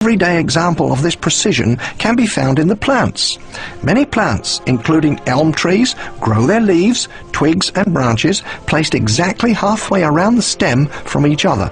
everyday example of this precision can be found in the plants. Many plants, including elm trees, grow their leaves, twigs and branches placed exactly halfway around the stem from each other.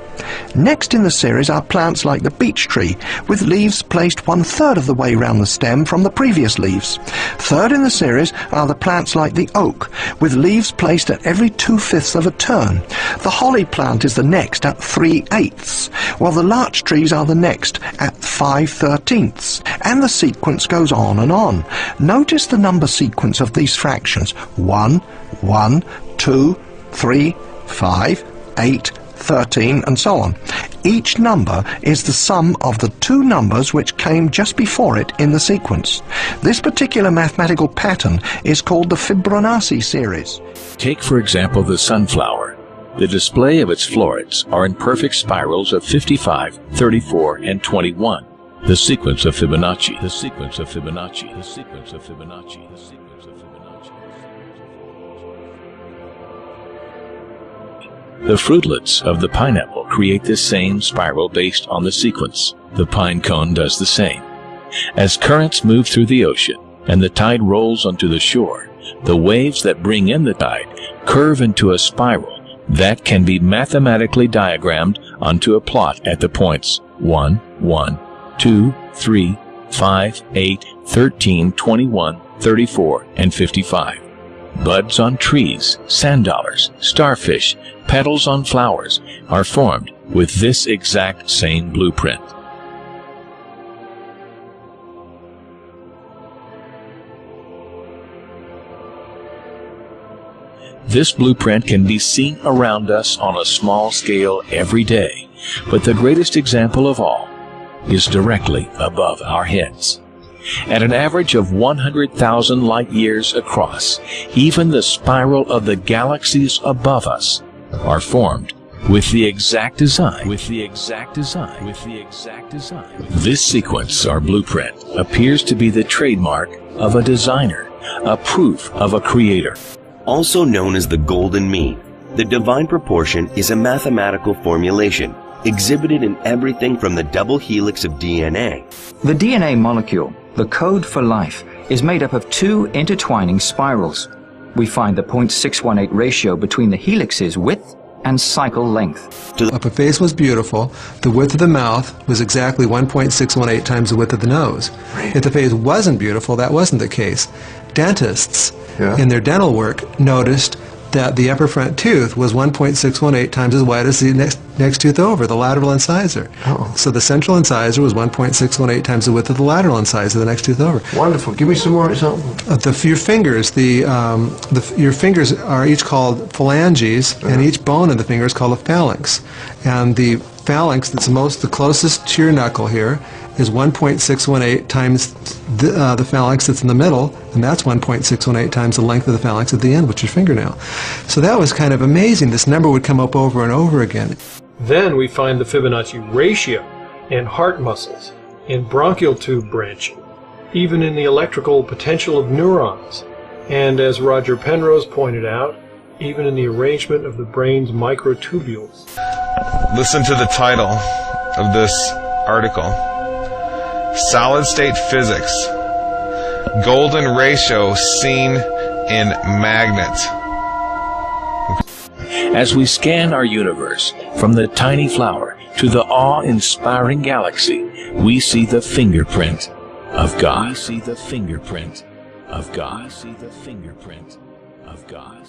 Next in the series are plants like the beech tree, with leaves placed 1/3 of the way round the stem from the previous leaves. Third in the series are the plants like the oak, with leaves placed at every 2/5 of a turn. The holly plant is the next at 3/8, while the larch trees are the next at 5/13, and the sequence goes on and on. Notice the number sequence of these fractions: 1, 1, 2, 3, 5, 8, 13, and so on. Each number is the sum of the two numbers which came just before it in the sequence. This particular mathematical pattern is called the Fibonacci series. Take, for example, the sunflower. The display of its florets are in perfect spirals of 55, 34, and 21. The sequence of Fibonacci. The sequence of Fibonacci. The sequence of Fibonacci. The sequence of Fibonacci. The fruitlets of the pineapple create the same spiral based on the sequence. The pine cone does the same. As currents move through the ocean and the tide rolls onto the shore, the waves that bring in the tide curve into a spiral that can be mathematically diagrammed onto a plot at the points 1, 1, 2, 3, 5, 8, 13, 21, 34, and 55. Buds on trees, sand dollars, starfish, petals on flowers are formed with this exact same blueprint. This blueprint can be seen around us on a small scale every day, but the greatest example of all is directly above our heads. At an average of 100,000 light years across, even the spiral of the galaxies above us are formed with the exact design. This sequence, or blueprint, appears to be the trademark of a designer, a proof of a creator. Also known as the golden mean, the divine proportion is a mathematical formulation exhibited in everything from the double helix of DNA. The DNA molecule, the code for life, is made up of two intertwining spirals. We find the 0.618 ratio between the helix's width and cycle length. If a face was beautiful, the width of the mouth was exactly 1.618 times the width of the nose. If the face wasn't beautiful, that wasn't the case. Dentists, in their dental work, noticed that the upper front tooth was 1.618 times as wide as the next tooth over, the lateral incisor. So the central incisor was 1.618 times the width of the lateral incisor, the next tooth over. Wonderful. Give me some more examples. Your fingers, your fingers are each called phalanges, and each bone in the finger is called a phalanx. And the phalanx that's the closest to your knuckle here is 1.618 times the phalanx that's in the middle, and that's 1.618 times the length of the phalanx at the end, which is your fingernail. So that was kind of amazing. This number would come up over and over again. Then we find the Fibonacci ratio in heart muscles, in bronchial tube branching, even in the electrical potential of neurons, and as Roger Penrose pointed out, even in the arrangement of the brain's microtubules. Listen to the title of this article. Solid state physics. Golden ratio seen in magnet. As we scan our universe, from the tiny flower to the awe-inspiring galaxy, we see the fingerprint of God. We see the fingerprint of God. We see the fingerprint of God.